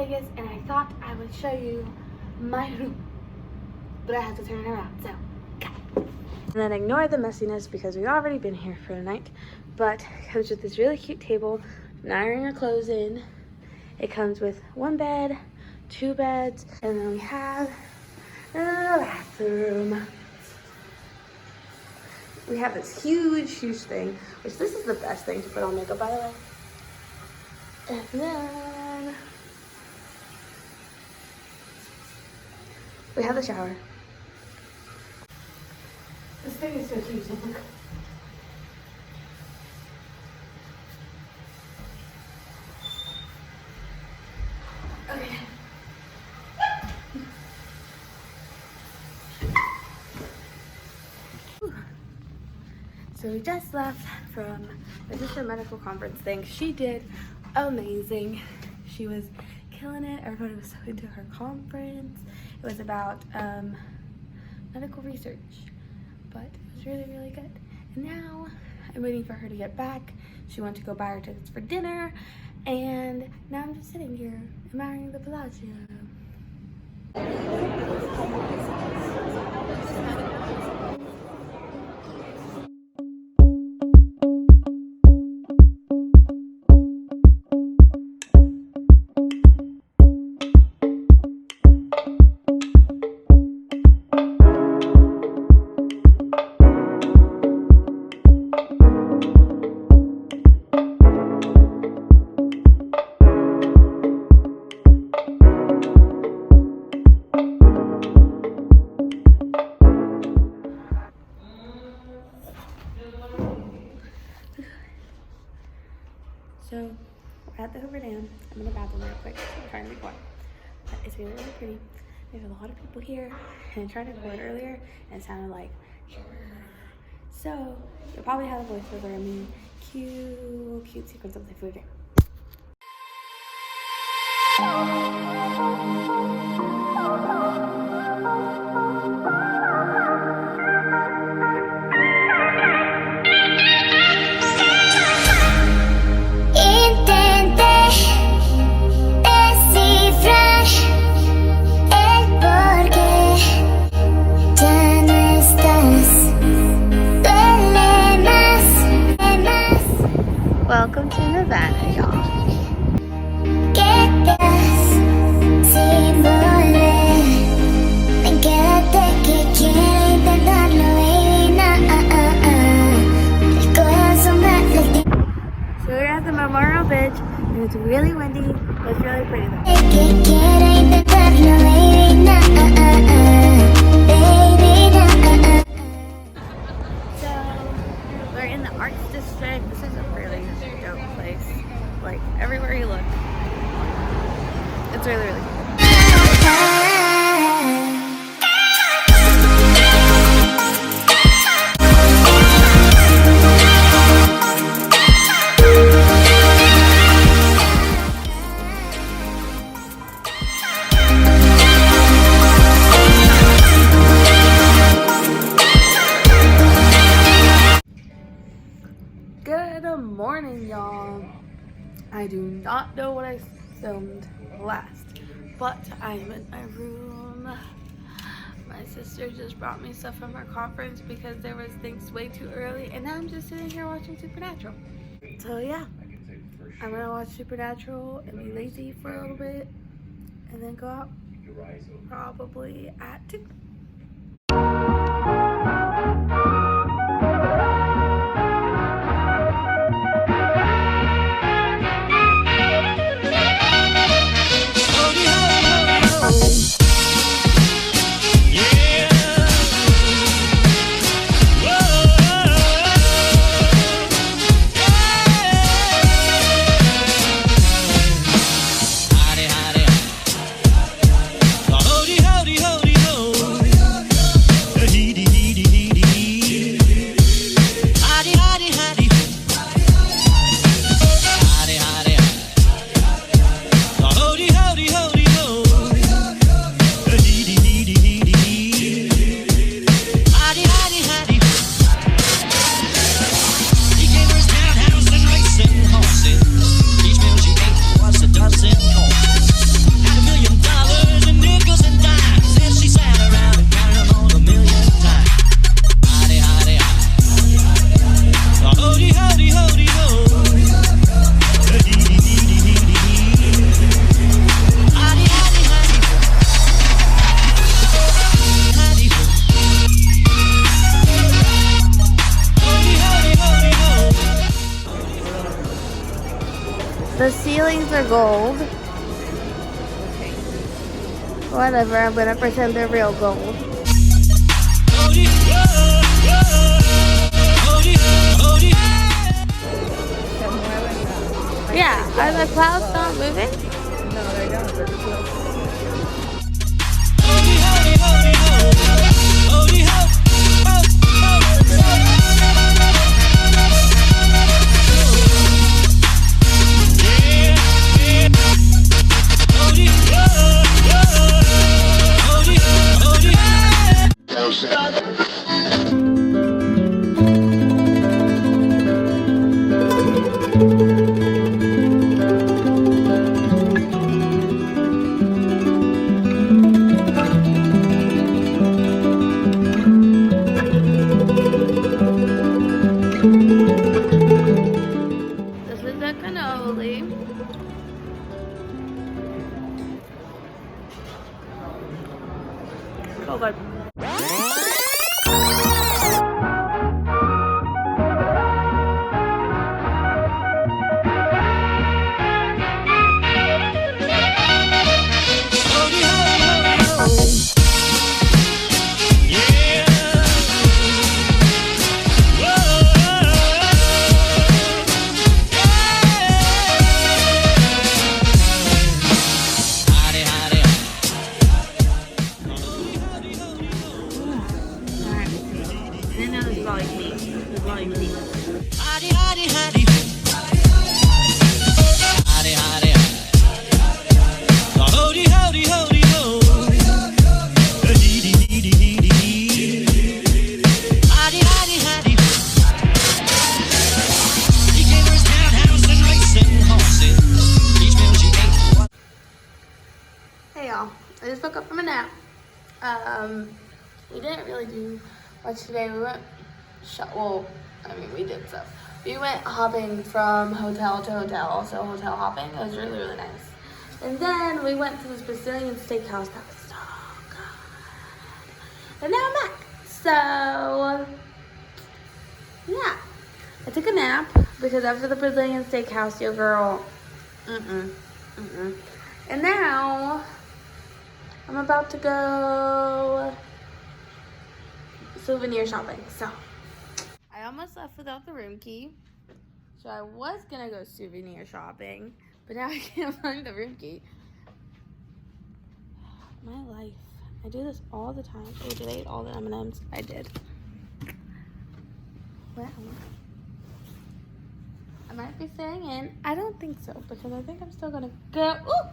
Vegas and I thought I would show you my room, but I have to turn it around, so okay. And then ignore the messiness because we've already been here for the night, but it comes with this really cute table, an iron your clothes in. It comes with 1 bed, 2 beds, and then we have a bathroom. We have this huge thing, which this is the best thing to put on makeup, by the way. And then we have the shower. This thing is so huge, look. Okay. So we just left from my sister medical conference thing. She did amazing. She was killing it. Everybody was so into her conference. It was about medical research, but it was really good. And now I'm waiting for her to get back. She went to go buy her tickets for dinner, and now I'm just sitting here admiring the Bellagio. So we're at the Hoover Dam. I'm in the bathroom real quick. I'm trying to be quiet. But it's really pretty. There's a lot of people here. And I tried to record earlier and it sounded like, so you'll probably have a voiceover of me. Cute sequence of the Hoover Dam. Welcome to Nevada, y'all. So we're at the Memorial Bridge, and it's really windy, but it's really pretty though. So we're in the Arts District. This is a really dope place. Like everywhere you look, it's really cool. Good morning, y'all. I do not know what I filmed last, but I'm in my room. My sister just brought me stuff from her conference because there was things way too early, and now I'm just sitting here watching Supernatural. So yeah, I'm gonna watch Supernatural and be lazy for a little bit, and then go out probably at 2. Howdy, howdy, howdy, ho. The ceilings are gold. Whatever, I'm gonna pretend they're real gold. Yeah, are the clouds not moving? No, they don't. They're just little. This is the cannoli. So good. Hey y'all, I just woke up from a nap. We didn't really do much today. We went, we did stuff. We went hopping from hotel to hotel, so hotel hopping. It was really, really nice. And then we went to this Brazilian steakhouse. That was so good. And now I'm back. So, yeah. I took a nap because after the Brazilian steakhouse, your girl, And now, I'm about to go souvenir shopping. So, I almost left without the room key. So I was gonna go souvenir shopping, but now I can't find the room key. My life. I do this all the time. Oh, did I eat all the M&Ms? I did. Well, I might be staying in. I don't think so, because I think I'm still gonna go. Ooh!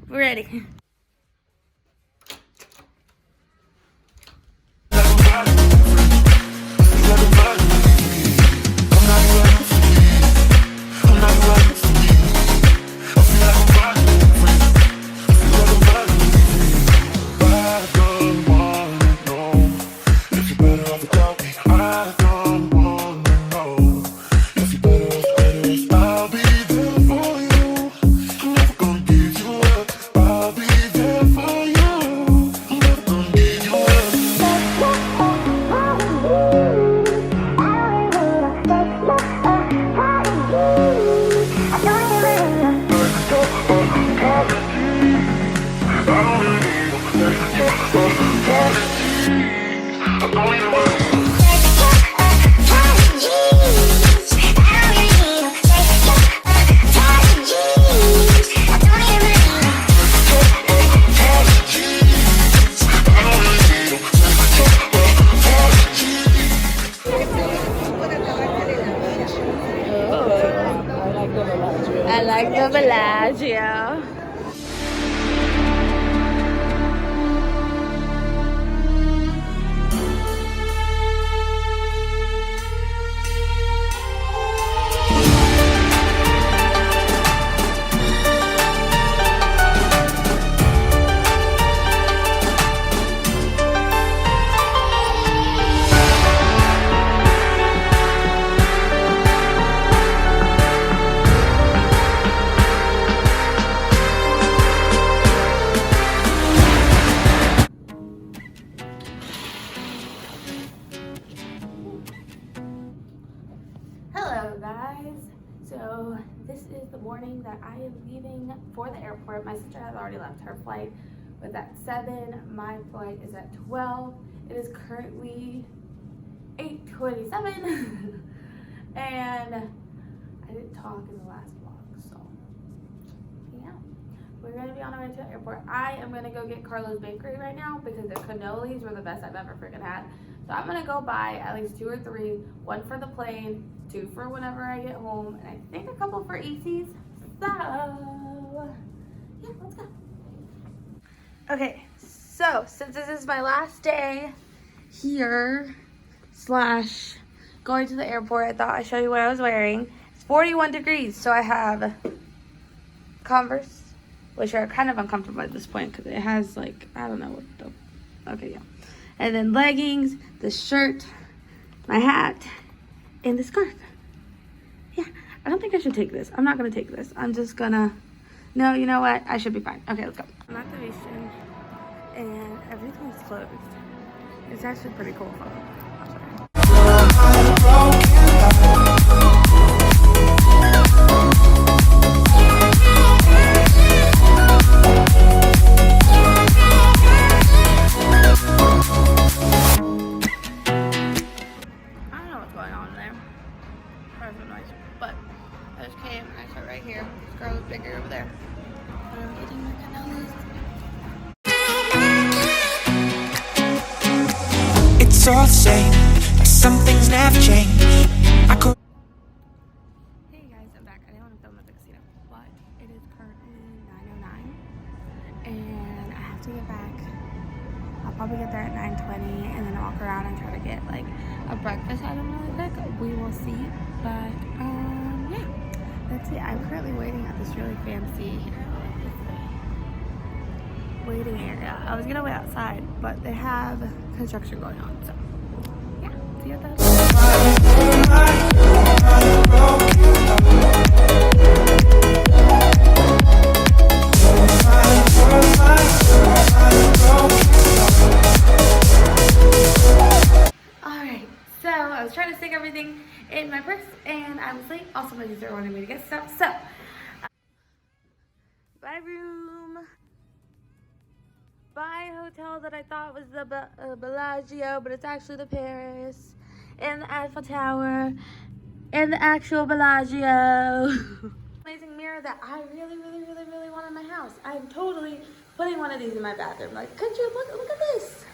We're ready. I'll be there for you. I'm never gonna give you up. I'll be is the morning that I am leaving for the airport. My sister has already left. Her flight was at 7. My flight is at 12. It is currently 8:27 and I didn't talk in the last vlog, so yeah. We're gonna be on our way to the airport. I am gonna go get Carlo's Bakery right now because their cannolis were the best I've ever freaking had. So I'm gonna go buy at least 2 or 3, 1 for the plane, 2 for whenever I get home, and I think a couple for EC's. So yeah, let's go. Okay, so since this is my last day here slash going to the airport, I thought I'd show you what I was wearing. It's 41 degrees, so I have Converse, which are kind of uncomfortable at this point because it has like, I don't know what the, okay, yeah. And then leggings, the shirt, my hat, and the scarf. Yeah, I don't think I should take this. I'm not gonna take this. I'm just gonna, no, you know what? I should be fine. Okay, let's go. I'm at the Venetian and everything's closed. It's actually pretty cool photo. But I just came and I sat right here. This girl is bigger over there. But I'm getting my cannolis. It's all the same, like some things never change. Hey guys, I'm back. I didn't want to film at the casino, but it is currently 9:09 and I have to get back. I'll probably get there at 9:20 and then walk around and try to get like a breakfast item really quick. We will see. But yeah, that's it. I'm currently waiting at this really fancy waiting area. I was gonna wait outside, but they have construction going on, so yeah, see you at that. Alright, so I was trying to stick everything in my purse and I was late. Also, my sister wanted me to get stuff, so my room. By a hotel that I thought was the Bellagio, but it's actually the Paris, and the Eiffel Tower, and the actual Bellagio. Amazing mirror that I really want in my house. I'm totally putting one of these in my bathroom. Like, could you look at this?